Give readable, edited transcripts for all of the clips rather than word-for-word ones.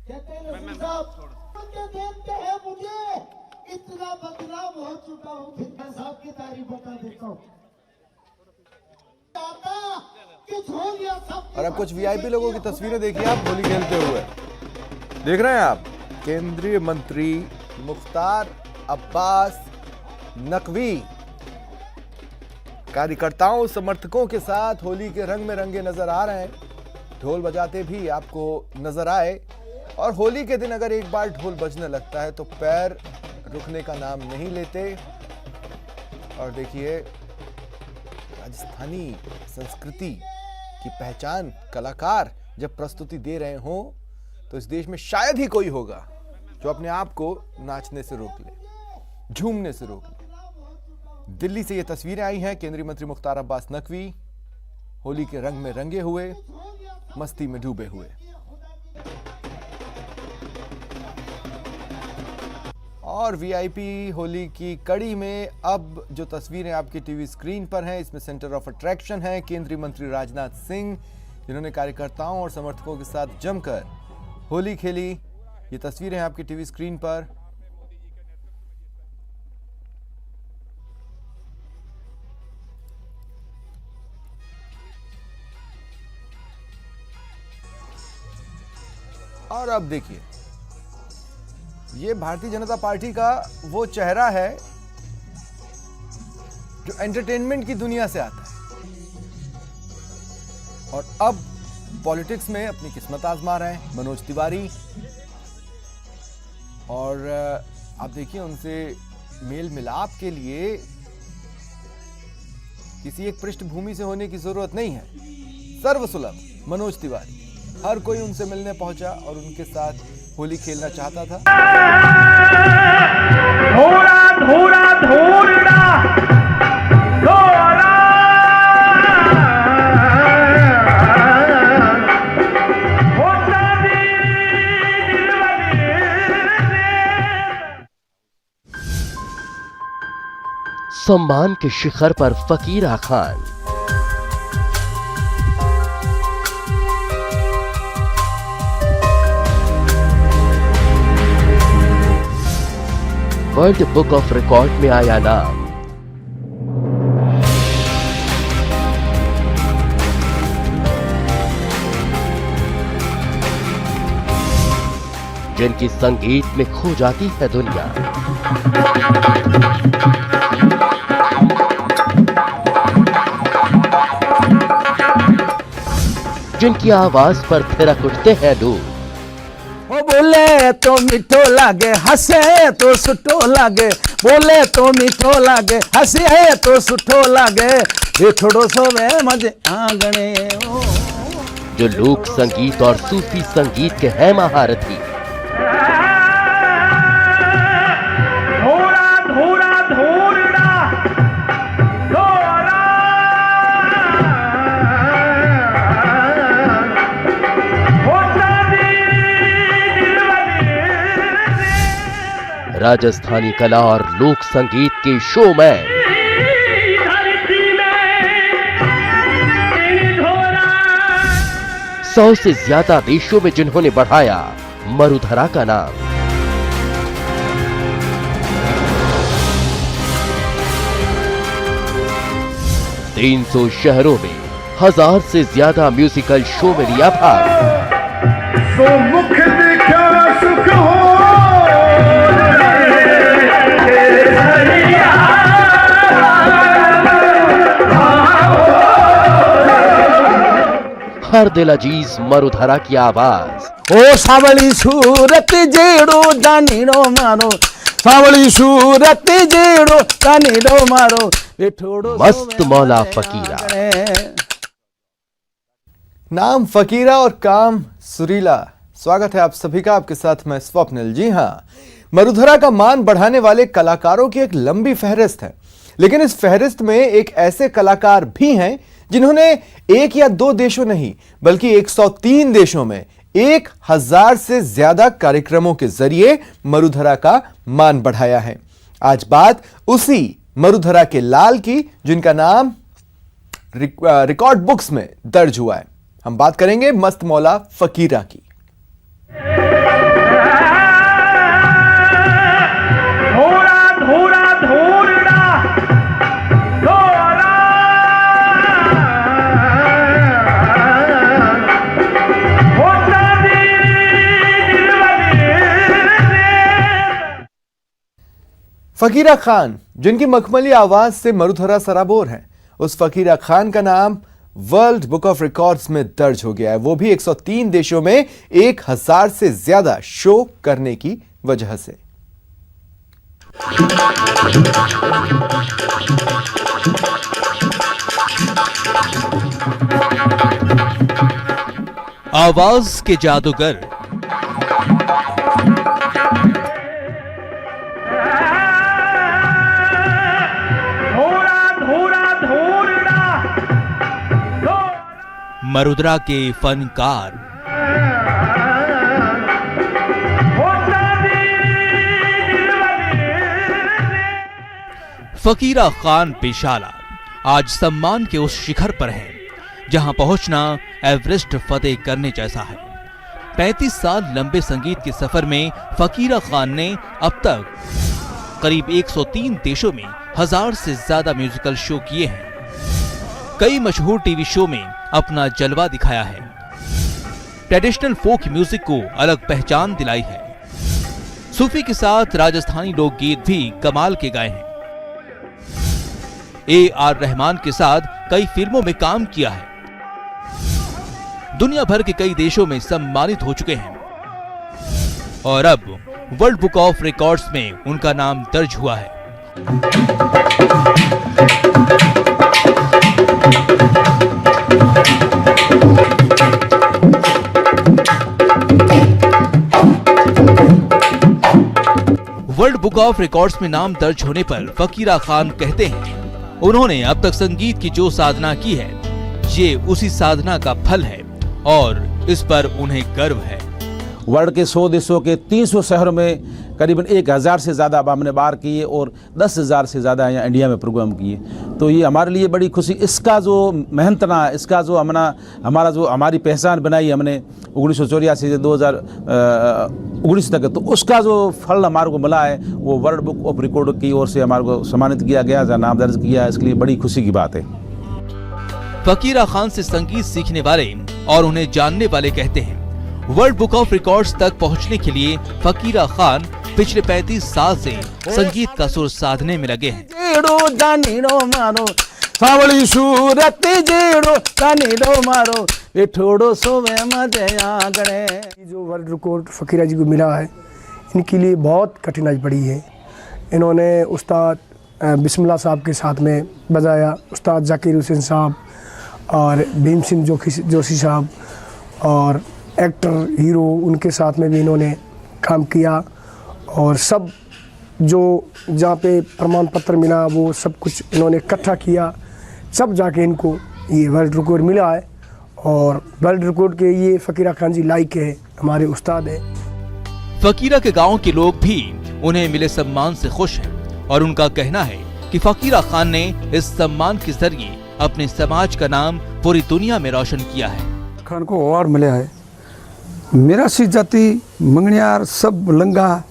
कहते हैं नसीम साहब देखते हैं मुझे इतना बदनाम हो चुका हूँ, फिर साहब की तारीफ बता देता हूँ। और अब कुछ वीआईपी लोगों की तस्वीरें देखिए आप होली खेलते हुए। देख रहे हैं आप केंद्रीय मंत्री मुख्तार अब्बास नकवी कार्यकर्ताओं समर्थकों के साथ होली के रंग में रंगे नजर आ रहे हैं। ढोल बजाते भी आपको नजर आए। और होली के दिन अगर एक बार ढोल बजने लगता है तो पैर रुकने का नाम नहीं लेते। और देखिए राजस्थानी संस्कृति की पहचान कलाकार जब प्रस्तुति दे रहे हों तो इस देश में शायद ही कोई होगा जो अपने आप को नाचने से रोक ले, झूमने से रोक ले। दिल्ली से ये तस्वीरें आई हैं केंद्रीय मंत्री मुख्तार अब्बास नकवी होली के रंग में रंगे हुए, मस्ती में डूबे हुए। और वीआईपी होली की कड़ी में अब जो तस्वीरें आपकी टीवी स्क्रीन पर हैं इसमें सेंटर ऑफ अट्रैक्शन है केंद्रीय मंत्री राजनाथ सिंह, जिन्होंने कार्यकर्ताओं और समर्थकों के साथ जमकर होली खेली। ये तस्वीरें हैं आपकी टीवी स्क्रीन पर। और अब देखिए ये भारतीय जनता पार्टी का वो चेहरा है जो एंटरटेनमेंट की दुनिया से आता है और अब पॉलिटिक्स में अपनी किस्मत आजमा रहे हैं मनोज तिवारी। और आप देखिए उनसे मेल मिलाप के लिए किसी एक पृष्ठभूमि से होने की जरूरत नहीं है। सर्वसुलभ मनोज तिवारी, हर कोई उनसे मिलने पहुंचा और उनके साथ होली खेलना चाहता था। धोरा धोरा धोरड़ा धोरा सम्मान के शिखर पर Fakira Khan. World book of record में आया नाम। जिनकी संगीत में खो जाती है दुनिया। जिनकी आवाज पर थिरक उठते हैं लोग। वो बोले तो मीठो लागे, हंसे तो सुठो लागे। बोले तो मीठो लागे, हंसे तो सुठो लागे। ये थोड़ो सो में मजे आंगने। जो लोक संगीत और सूफी संगीत के हैं महारथी। धोरा धोरा धोरड़ा धोरा राजस्थानी कला और लोक संगीत के शो में 100 से ज्यादा देशों में जिन्होंने बढ़ाया मरुधरा का नाम। तीन 300 शहरों में 1000 से ज्यादा म्यूजिकल शो में लिया भाग। सो मुख दिखा सुख हो हर दिल अजीज मरुधरा की आवाज। ओ सावली सूरत जेड़ो जानीड़ो मारो, सावली सूरत जेड़ो जानीड़ो मारो। ये थोड़ो मस्त मौला फकीरा। नाम फकीरा और काम सुरीला। स्वागत है आप सभी का, आपके साथ मैं स्वप्निल। जी हाँ, मरुधरा का मान बढ़ाने वाले कलाकारों की एक लंबी फहरिस्त है, लेकिन इस फहरिस्त में एक ऐसे कलाकार भी हैं जिन्होंने एक या दो देशों नहीं बल्कि 103 देशों में 1000 से ज्यादा कार्यक्रमों के जरिए मरुधरा का मान बढ़ाया है। आज बात उसी मरुधरा के लाल की जिनका नाम रिकॉर्ड बुक्स में दर्ज हुआ है। हम बात करेंगे मस्त मौला फकीरा की। फकीरा खान, जिनकी मखमली आवाज से मरुधरा सराबोर है, उस फकीरा खान का नाम वर्ल्ड बुक ऑफ रिकॉर्ड्स में दर्ज हो गया है, वो भी 103 देशों में 1000 से ज्यादा शो करने की वजह से। आवाज के जादूगर मरुधरा के फनकार, फकीरा खान पेशाला आज सम्मान के उस शिखर पर है जहां पहुंचना एवरेस्ट फतेह करने जैसा है। 35 साल लंबे संगीत के सफर में फकीरा खान ने अब तक करीब 103 देशों में 1000 से ज्यादा म्यूजिकल शो किए हैं। कई मशहूर टीवी शो में अपना जलवा दिखाया है। ट्रेडिशनल फोक म्यूजिक को अलग पहचान दिलाई है। सूफी के साथ राजस्थानी लोकगीत भी कमाल के गाए हैं। AR रहमान के साथ कई फिल्मों में काम किया है। दुनिया भर के कई देशों में सम्मानित हो चुके हैं और अब वर्ल्ड बुक ऑफ रिकॉर्ड्स में उनका नाम दर्ज हुआ है। वर्ल्ड बुक ऑफ रिकॉर्ड्स में नाम दर्ज होने पर फकीरा खान कहते हैं, उन्होंने अब तक संगीत की जो साधना की है, ये उसी साधना का फल है और इस पर उन्हें गर्व है। वर्ल्ड के 100 देशों के 300 शहरों में करीबन 1000 से ज़्यादा हमने बार किए और 10,000 से ज़्यादा यहाँ इंडिया में प्रोग्राम किए। तो ये हमारे लिए बड़ी खुशी, इसका जो मेहनतना, इसका जो हमारा जो हमारी पहचान बनाई हमने 1984 से 2019 तक, तो उसका जो फल हमारे को मिला है वो वर्ल्ड बुक ऑफ रिकॉर्ड की ओर से हमारे को सम्मानित किया गया, नाम दर्ज किया। इसके लिए बड़ी खुशी की बात है। फकीरा खान से संगीत सीखने वाले और उन्हें जानने वाले कहते हैं, वर्ल्ड बुक ऑफ रिकॉर्ड्स तक पहुंचने के लिए फकीरा खान पिछले 35 साल से संगीत का सुर साधने में लगे हैं। जो वर्ल्ड रिकॉर्ड फकीरा जी को मिला है, इनके लिए बहुत कठिनाई पड़ी है। इन्होंने उस्ताद बिस्मिल्लाह साहब के साथ में बजाया, उस्ताद जाकिर हुसैन साहब और भीम सिंह जोशी साहब और एक्टर हीरो, उनके साथ में भी इन्होंने काम किया और सब जो जहाँ पे प्रमाण पत्र मिला वो सब कुछ इन्होंने इकट्ठा किया, सब जाके इनको ये वर्ल्ड रिकॉर्ड मिला है। और वर्ल्ड रिकॉर्ड के ये फकीरा खान जी लाइक है, हमारे उस्ताद है। फकीरा के गांव के लोग भी उन्हें मिले सम्मान से खुश हैं और उनका कहना है कि फकीरा खान ने इस सम्मान के जरिए अपने समाज का नाम पूरी दुनिया में रोशन किया है। खान को अवार्ड मिला है। मेरा सी जाति मंगनियार सब लंगा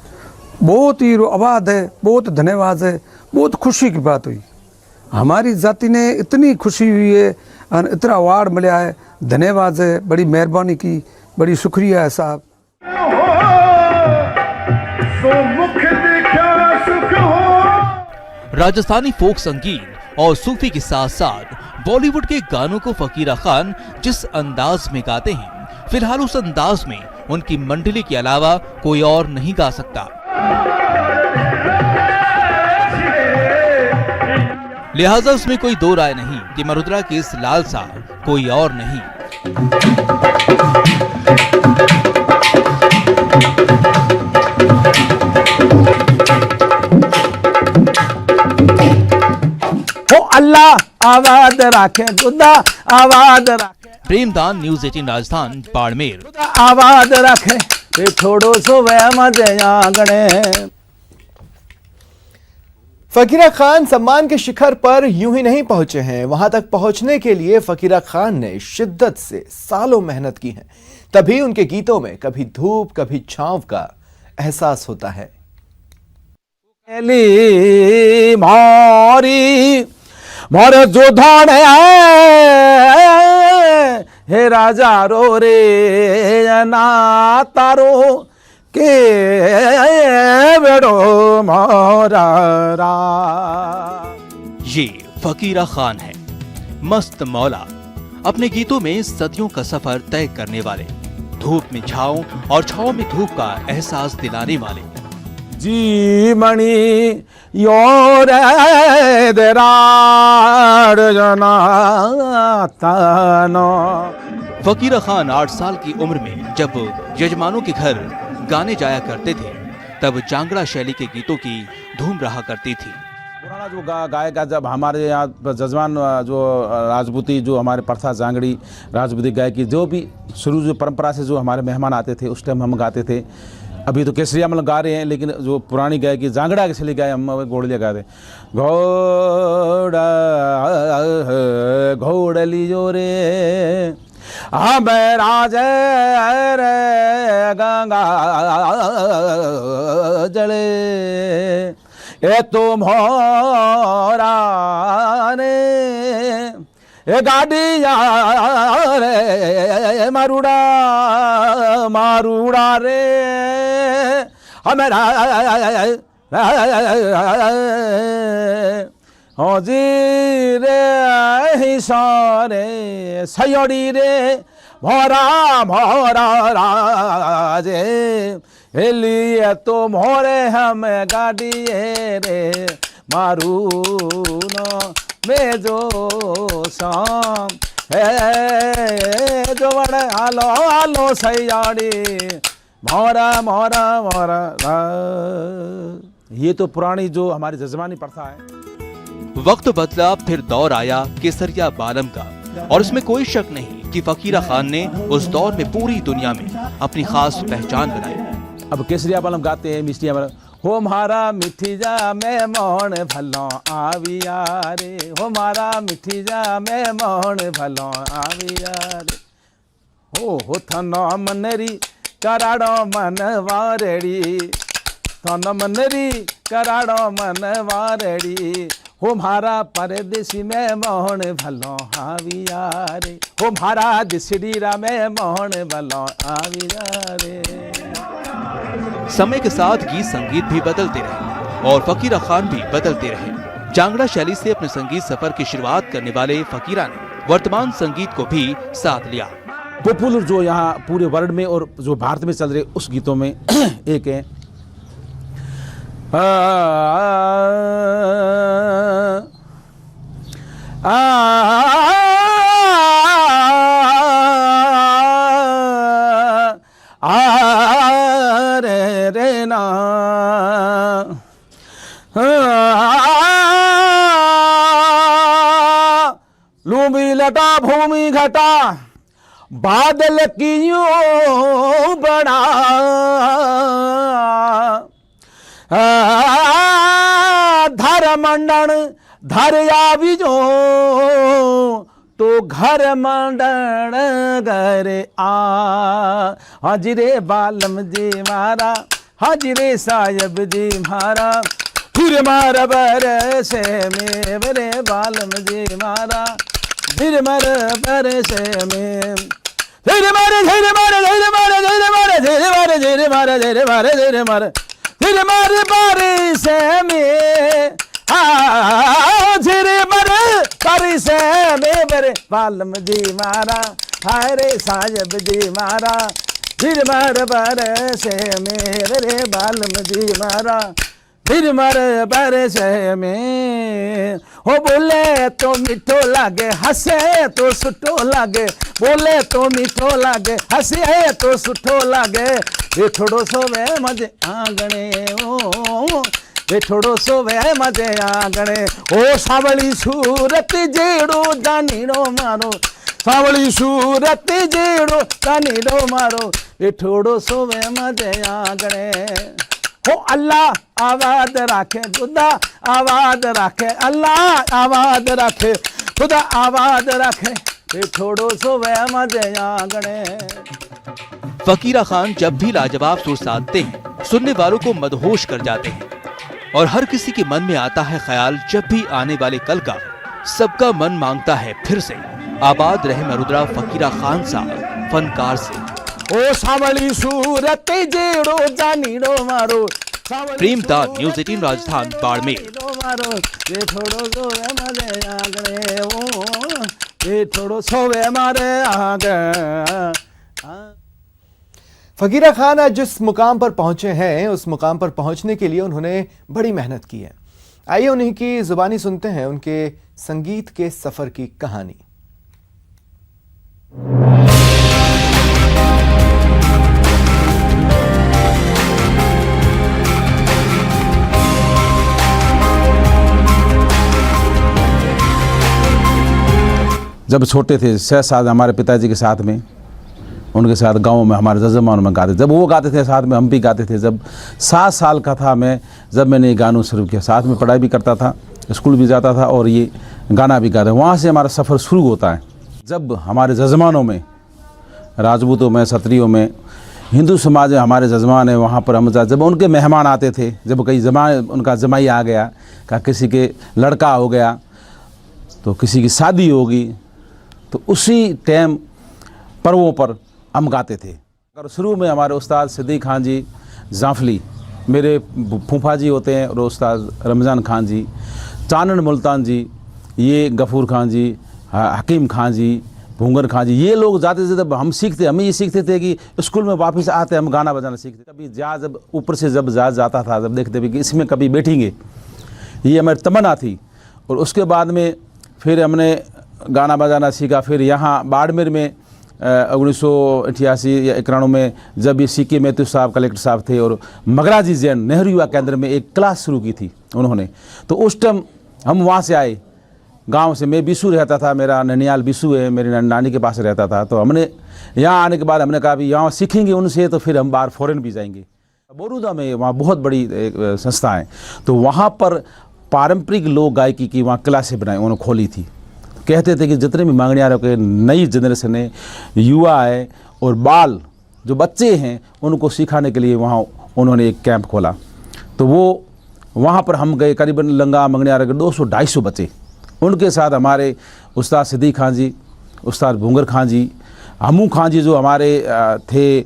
बहुत ही आबाद है, बहुत धन्यवाद है, बहुत खुशी की बात हुई। हमारी जाति ने इतनी खुशी हुई है और इतना अवार्ड मिला है, धन्यवाद है, बड़ी मेहरबानी की, बड़ी शुक्रिया है साहब। राजस्थानी फोक संगीत और सूफी के साथ साथ बॉलीवुड के गानों को फकीरा खान जिस अंदाज में गाते हैं, फिलहाल उस अंदाज में उनकी मंडली के अलावा कोई और नहीं गा सकता। लिहाजा उसमें कोई दो राय नहीं कि मरुधरा के इस लालसा कोई और नहीं। ओ अल्लाह आवाज रखे, खुदा आवाज रखे। प्रेमदान, न्यूज़ 18 राजस्थान, बाड़मेर। आवाज रखे थोड़ो सो वह मजे आंगणे। फकीरा खान सम्मान के शिखर पर यूं ही नहीं पहुंचे हैं। वहां तक पहुंचने के लिए फकीरा खान ने शिद्दत से सालों मेहनत की है, तभी उनके गीतों में कभी धूप कभी छांव का एहसास होता है। मोरे जो धाने हे राजा रो रे ना तारो के बेड़ो मोरा रा। ये फकीरा खान है, मस्त मौला, अपने गीतों में सदियों का सफर तय करने वाले, धूप में छांव और छांव में धूप का एहसास दिलाने वाले। जी मणि योर दराड़ जनातानो। फकीरा खान 8 साल की उम्र में जब यजमानों के घर गाने जाया करते थे, तब जांगड़ा शैली के गीतों की धूम रहा करती थी। पुराना जो गायक जब हमारे यहाँ जजमान जो राजपूती जो हमारे प्रथा जांगड़ी राजपूती गायकी जो भी शुरू जो परंपरा से जो हमारे मेहमान आते थे उस टाइम हम गाते थे। अभी तो केसरिया मतलब गा रहे हैं, लेकिन जो पुरानी गायकी जांगड़ा के चले गाए हम घोड़लिया गाते। घोड़ली जो रे राज रे गंगा जले ए तुम मोरा ने ए गाड़िया रे मारूड़ा मारूड़ा रे हमारा जी रे हिसारे सयोड़ी रे भोरा भोरा राजे लिए तो मोरे हम गाड़िए रे मारू न में जो शाम है जो बड़े आलो आलो सयाड़ी मोरा मोरा मोरा। ये तो पुरानी जो हमारी जजमानी प्रथा है। वक्त बदला, फिर दौर आया केसरिया बालम का, और इसमें कोई शक नहीं कि फकीरा खान ने उस दौर में पूरी दुनिया में अपनी खास पहचान बनाई। अब केसरिया बालम गाते हैं मिष्टिया हो मारा मिठी जा मैं मोहन भलो आविया रे, हो मारा मिठी जा मैं मोहन भलो आविया रे। हो थनो मनरी कराड़ो मन वारेड़ी, थनो मनरी कराड़ो मन वारेड़ी। हो मारा परदेसी में मोहन भलो आविया रे, हो मारा दिसड़ीरा में मोहन भलो आविया रे। समय के साथ गीत संगीत भी बदलते रहे और फकीरा खान भी बदलते रहे। जांगड़ा शैली से अपने संगीत सफर की शुरुआत करने वाले फकीरा ने वर्तमान संगीत को भी साथ लिया। पॉपुलर जो यहाँ पूरे वर्ल्ड में और जो भारत में चल रहे उस गीतों में एक है रे ना लूबी लटा भूमि घटा बादल क्यों बड़ा धर मंडन धर आवी जो तो घर मंडन घर हाजिरे बालम जी मारा हाजिरे साहिब जी मारा फिर मार बरसे में बरे बालम जी मारा फिर मर बरसे में धीरे मारे धीरे मारे धीरे मारे धीरे मारे धीरे मारे धीरे मारे धीरे मारे धीरे मारे धीरे मारे बरसे में धीरे मारे बरसे में बरे बालम जी मारा हाय रे साहिब जी मारा धीरे मार बरसे में बरे बालम जी मारा फिर मर बरसे में। हो बोले तो मीठो लागे हंसे तो सुठो लागे, बोले तो मीठो लागे हंसे तो सुठो लागे। ये थोड़ो सो वे मजे आंगणे ओ ये थोड़ो सो वे मजे आंगणे ओ सावली सूरत जेड़ो दानीड़ो मारो सावली सूरत जेड़ो दानीड़ो मारो ये थोड़ो सो वे मजे आंगणे। हो अल्लाह आवाज रखे खुदा आवाज रखे अल्लाह आवाज रखे खुदा आवाज रखे ये थोड़ो सो वे मजे आंगणे। फकीरा खान जब भी लाजवाब सुर साधते हैं सुनने वालों को मदहोश कर जाते हैं और हर किसी के मन में आता है ख्याल जब भी आने वाले कल का, सबका मन मांगता है फिर से आबाद रहे मरुद्रा फकीरा खान साहब फनकार से। ओ सावली सूरत जेड़ो जानीड़ो मारो प्रेमदान न्यूज़ 18 राजस्थान बाड़मेर। मारो ये थोड़ो सोवे मारे आगे ओ ये थोड़ो सोवे मारे आगे। फकीरा खान आज जिस मुकाम पर पहुंचे हैं उस मुकाम पर पहुंचने के लिए उन्होंने बड़ी मेहनत की है। आइए उन्हीं की जुबानी सुनते हैं उनके संगीत के सफर की कहानी। जब छोटे थे 6 साल हमारे पिताजी के साथ में उनके साथ गाँव में हमारे जजमान में गाते, जब वो गाते थे साथ में हम भी गाते थे। जब 7 साल का था मैं, जब मैंने ये गानों शुरू किया, साथ में पढ़ाई भी करता था, स्कूल भी जाता था और ये गाना भी गाता। वहाँ से हमारा सफ़र शुरू होता है। जब हमारे जजमानों में, राजपूतों में, क्षत्रियों में, हिंदू समाज में हमारे जजमान है, वहाँ पर हम जब उनके मेहमान आते थे, जब कई उनका जमाई आ गया, का किसी के लड़का हो गया तो किसी की शादी होगी, तो उसी टाइम पर्वों पर हम गाते थे। और शुरू में हमारे उस्ताद सिद्दीक खान जी जाफली, मेरे फूफा जी होते हैं, और उस्ताद रमज़ान खान जी, चानन मुल्तान जी, ये गफूर खान जी, हकीम खान जी, भूंगर खान जी, ये लोग जाते थे। जब हम सीखते, हमें ये सीखते थे कि स्कूल में वापस आते हम गाना बजाना सीखते। कभी जहाज जब ऊपर से जब जहाज जाता था, जब देखते थे कि इसमें कभी बैठेंगे, ये हमारी तमन्ना थी। और उसके बाद में फिर हमने गाना बजाना सीखा। फिर यहाँ बाड़मेर में 1988 या 91 में जब ये सीके मैथ्यू साहब कलेक्टर साहब थे और मगराजी जैन नेहरू युवा केंद्र में एक क्लास शुरू की थी उन्होंने, तो उस टाइम हम वहाँ से आए गांव से। मैं बिसू रहता था, मेरा ननियाल बिसू है, मेरी नानी के पास रहता था। तो हमने यहाँ आने के बाद हमने कहा भी यहाँ सीखेंगे उनसे तो फिर हम बाहर फॉरेन भी जाएंगे। बोरूदा में वहाँ बहुत बड़ी एक संस्था है, तो वहाँ पर पारंपरिक लोक गायकी की वहाँ क्लासें बनाई उन्होंने खोली थी। कहते थे कि जितने भी मांगणियारों के नई जनरेशन है, युवा है और बाल जो बच्चे हैं, उनको सिखाने के लिए वहाँ उन्होंने एक कैंप खोला। तो वो वहाँ पर हम गए, करीबन लंगा मंगणियारों के 200-250 बच्चे, उनके साथ हमारे उस्ताद सिद्दीक खान जी, उस्ताद भूंगर खान जी, हमू खान जी जो हमारे थे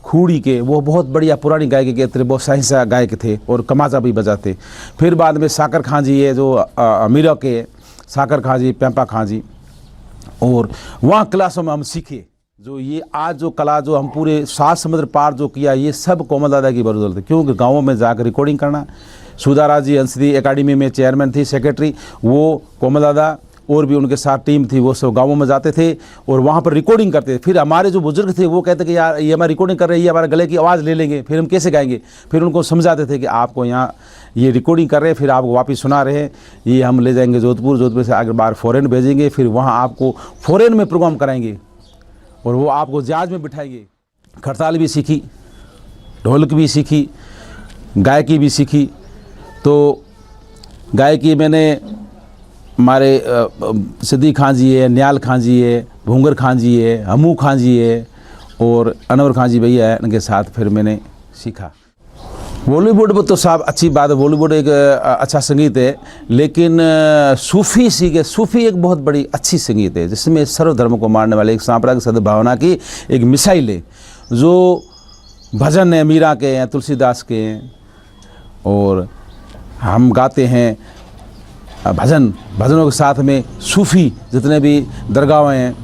खूड़ी के, वो बहुत बढ़िया पुरानी गायकी के थे, बहुत सही सा गायक थे और कमाजा भी बजाते। फिर बाद में साकर खान जी है जो अमीरा के, साकर खां जी, पेंपा खां जी, और वहाँ क्लासों में हम सीखे। जो ये आज जो कला जो हम पूरे 7 समुद्र पार जो किया, ये सब कोमल दादा की बदौलत है। क्योंकि गाँवों में जाकर रिकॉर्डिंग करना, सुधारा जी अंशदी एकेडमी में चेयरमैन थी, सेक्रेटरी, वो कोमल दादा और भी उनके साथ टीम थी, वो सब गाँवों में जाते थे और वहाँ पर रिकॉर्डिंग करते थे। फिर हमारे जो बुजुर्ग थे वो कहते कि यार ये हमारी रिकॉर्डिंग कर रहे हैं, ये हमारे गले की आवाज़ ले लेंगे, फिर हम कैसे गाएंगे। फिर उनको समझाते थे कि आपको यहाँ ये रिकॉर्डिंग कर रहे हैं, फिर आपको वापस सुना रहे हैं, ये हम ले जाएंगे जोधपुर, जोधपुर से आगे बाहर फॉरेन भेजेंगे, फिर वहाँ आपको फॉरेन में प्रोग्राम कराएंगे और वो आपको जहाज में बिठाएंगे। खड़ताल भी सीखी, ढोलक भी सीखी, गायकी भी सीखी। तो गायकी मैंने हमारे सिद्दीक खान जी है, न्याल खान जी है, भूंगर खान जी है, हमू खान जी है और अनवर खान जी भैया है, इनके साथ फिर मैंने सीखा। बॉलीवुड में तो साहब अच्छी बात है, बॉलीवुड एक अच्छा संगीत है, लेकिन सूफ़ी सीखे, सूफ़ी एक बहुत बड़ी अच्छी संगीत है जिसमें सर्वधर्म को मानने वाले एक सांप्रदायिक सद्भावना की एक मिसाइल है। जो भजन है मीरा के हैं, तुलसीदास के हैं, और हम गाते हैं भजनों के साथ में सूफ़ी जितने भी दरगाह हैं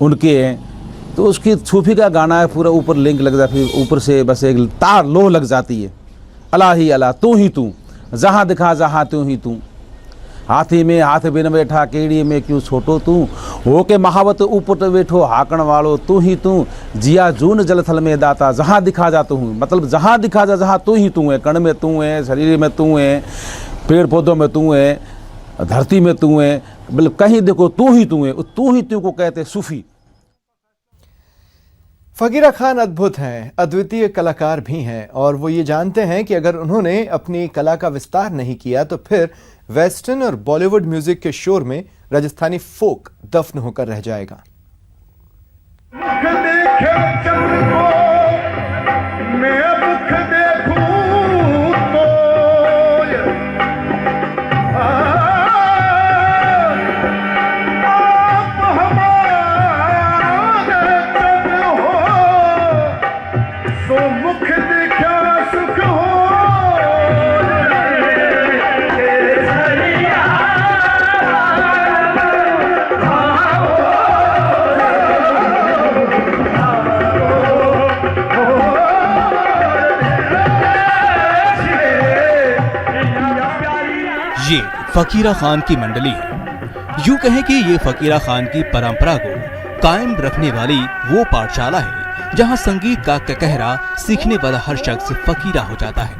उनके हैं। तो उसकी सूफ़ी का गाना है, पूरा ऊपर लिंक लग जाती है, ऊपर से बस एक तार लो लग जाती है, अला ही अला तू ही तू, जहाँ दिखा जहाँ तू ही तू, हाथी में हाथ बिन बैठा, केड़ी में क्यों छोटो तू, हो के महावत ऊपर बैठो हाकण वालो तू ही तू, जिया जून जलथल में दाता, जहाँ दिखा जा तू हूँ। मतलब जहाँ दिखा जा जहाँ तू ही तू है, कण में तू है, शरीर में तू है, पेड़ पौधों में तू है, धरती में तू है, मतलब कहीं देखो तू ही तू है। तू ही तू को कहते सूफी। फकीरा खान अद्भुत हैं, अद्वितीय कलाकार भी हैं और वो ये जानते हैं कि अगर उन्होंने अपनी कला का विस्तार नहीं किया तो फिर वेस्टर्न और बॉलीवुड म्यूजिक के शोर में राजस्थानी फोक दफन होकर रह जाएगा। ये फकीरा खान की मंडली है। यूं कहें कि ये फकीरा खान की परंपरा को कायम रखने वाली वो पाठशाला है जहां संगीत का कहरा सीखने वाला हर शख्स फकीरा हो जाता है।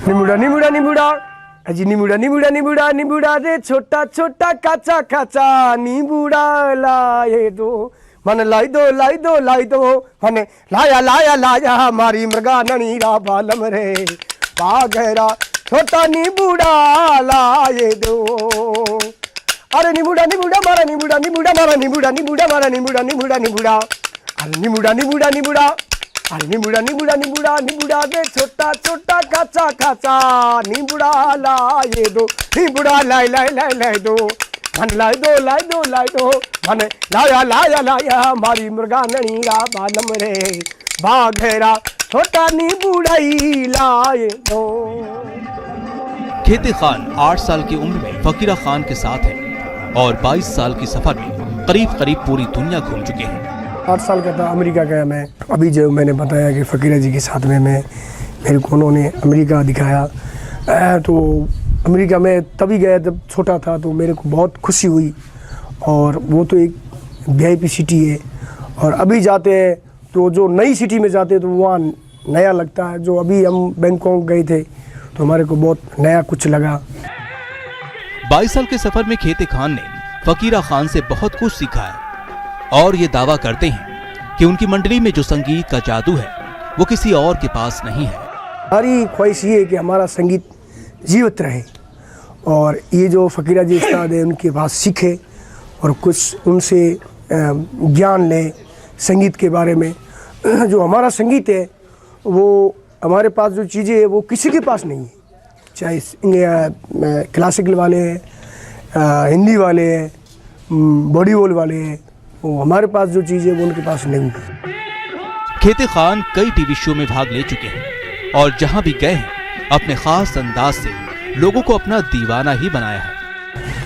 निमुड़ा निमुड़ा निमुड़ा अजी निमुड़ा निमुड़ा निमुड़ा निमुड़ा रे छोटा छोटा काचा काचा निमुड़ा लाए दो मन लाई दो लाई दो लाई दो मन लाया लाया लाया हमारी मृगा ननीरा बालम रे बागेरा छोटा निमुड़ा लाए दो। अरे निमुड़ा निमुड़ा मारा निमुड़ा निमुड़ा मारा निमुड़ा निमुड़ा मारा निमुड़ा निमुड़ा निमुड़ा अरे निमुड़ा निमुड़ा निमुड़ा अरे निमुड़ा निमुड़ा निमुड़ा निमुड़ा दे छोटा छोटा काचा काचा निमुड़ा लाए दो निमुड़ा लाई लाई लाई लाई दो मन लाई दो लाई दो लाई दो मन लाया लाया लाया हमारी मृगा ननीरा बालम रे बाघेरा छोटा निमुड़ाई लाए दो। खेती खान 8 साल की उम्र में फकीरा खान के साथ है और 22 साल की सफर में करीब करीब पूरी दुनिया घूम चुके हैं। 8 साल का था, अमेरिका गया मैं। अभी जो मैंने बताया कि फ़कीरा जी के साथ में मेरे को उन्होंने अमेरिका दिखाया, तो अमेरिका में तभी गया जब छोटा था, तो मेरे को बहुत खुशी हुई। और वो तो एक VIP सिटी है, और अभी जाते हैं तो जो नई सिटी में जाते हैं तो वहाँ नया लगता है। जो अभी हम बैंकॉक गए थे तो हमारे को बहुत नया कुछ लगा। 22 साल के सफर में खेती खान ने फकीरा खान से बहुत कुछ सीखा है और ये दावा करते हैं कि उनकी मंडली में जो संगीत का जादू है वो किसी और के पास नहीं है। हमारी ख्वाहिश ये है कि हमारा संगीत जीवित रहे, और ये जो फ़कीरा जी उस्ताद है उनके पास सीखे और कुछ उनसे ज्ञान लें संगीत के बारे में। जो हमारा संगीत है वो हमारे पास जो चीज़ें है वो किसी के पास नहीं है, चाहे क्लासिकल वाले हैं, हिंदी वाले हैं, बॉडी वॉल वाले हैं, वो हमारे पास जो चीज़ है वो उनके पास नहीं है। खेती खान कई टीवी शो में भाग ले चुके हैं और जहां भी गए हैं अपने खास अंदाज से लोगों को अपना दीवाना ही बनाया है।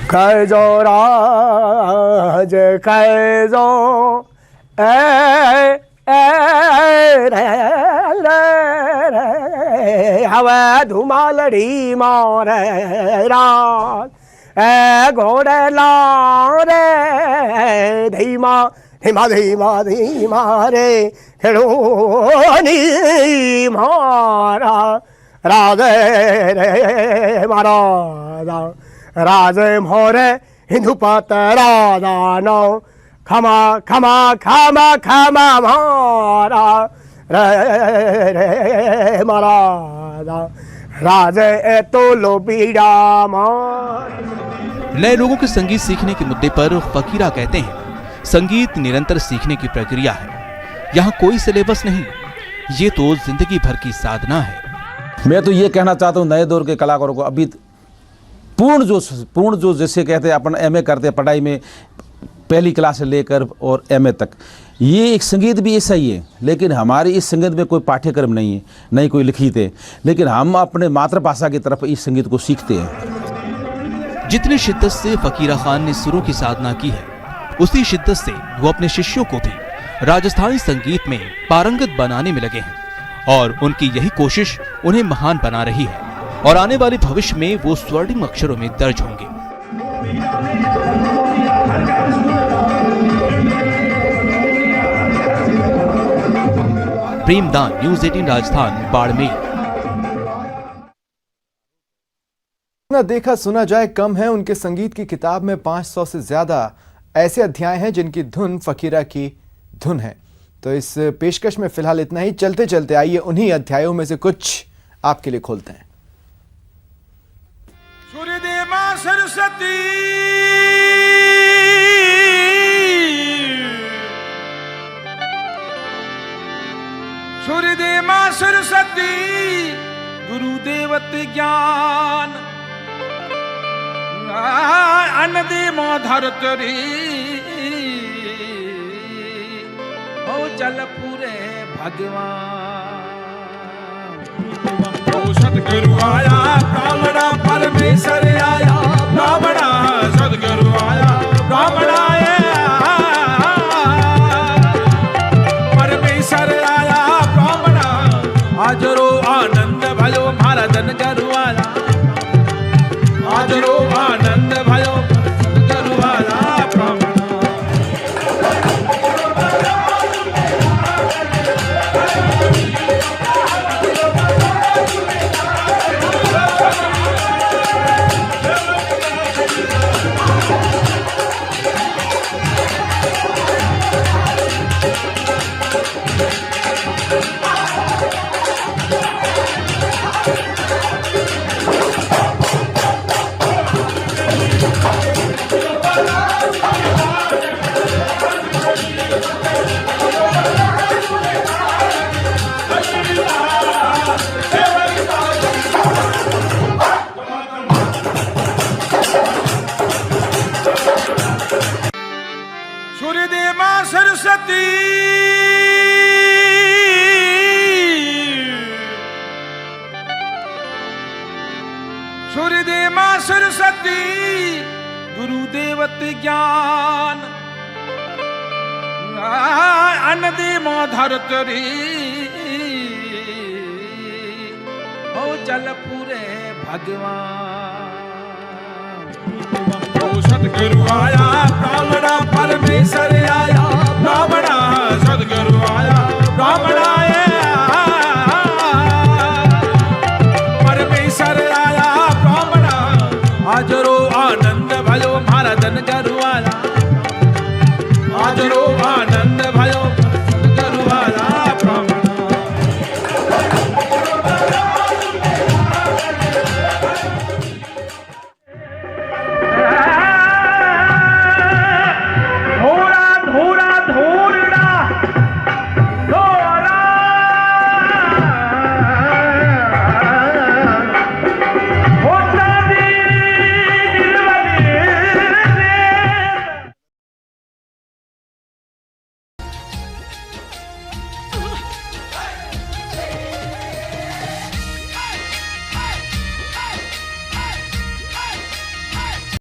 कैजो राज कैजो ए हवा धुमालड़ी मारे राज ए घोड़े लारे धीमा धीमा धीमा धीमा रे हेड़ोनी मारा राजे रे मारा राजे मोरे हिंदू पात राजा नो खमा खमा खमा खमा मारा रे रे मारा राजे ए तो लो बीड़ा मार। नए लोगों के संगीत सीखने के मुद्दे पर फकीरा कहते हैं संगीत निरंतर सीखने की प्रक्रिया है, यहाँ कोई सिलेबस नहीं, ये तो जिंदगी भर की साधना है। मैं तो ये कहना चाहता हूँ नए दौर के कलाकारों को, अभी पूर्ण जो जैसे कहते हैं अपन MA करते हैं पढ़ाई में पहली क्लास से लेकर और MA तक, ये एक संगीत भी ऐसा ही है, लेकिन हमारी इस संगीत में कोई पाठ्यक्रम नहीं है, नहीं कोई लिखित है, लेकिन हम अपने मातृभाषा की तरफ इस संगीत को सीखते हैं। जितनी शिद्दत से फकीरा खान ने सुरों की साधना की है उसी शिद्दत से वो अपने शिष्यों को भी राजस्थानी संगीत में पारंगत बनाने में लगे हैं और उनकी यही कोशिश उन्हें महान बना रही है और आने वाले भविष्य में वो स्वर्णिम अक्षरों में दर्ज होंगे। प्रेमदान, न्यूज़ 18 राजस्थान, बाड़मेर। ना देखा सुना जाए कम है, उनके संगीत की किताब में 500 से ज्यादा ऐसे अध्याय हैं जिनकी धुन फकीरा की धुन है। तो इस पेशकश में फिलहाल इतना ही। चलते चलते आइए उन्हीं अध्यायों में से कुछ आपके लिए खोलते हैं। सूर्यदेव मां सरस्वती सूर्यदेव मां सरस्वती गुरुदेवत ज्ञान अनदे धरतरी हो चल पूरे भगवान। सतगुरु आया ब्राह्मणा परमेश्वर आया ब्राह्मणा सतगुरु आया ब्राह्मणा परमेश्वर आया ब्राह्मणा आज रो आनंद भयो मारा धन गरु आया आज रो सूर्यदेव मां सरस्वती सूर्यदेव मां सरस्वती गुरुदेवत ज्ञान अनदे मां धरतरी हो चल पूरे भगवान सतगुरु आया ब्राह्मणा परमेश्वर आया ब्राह्मण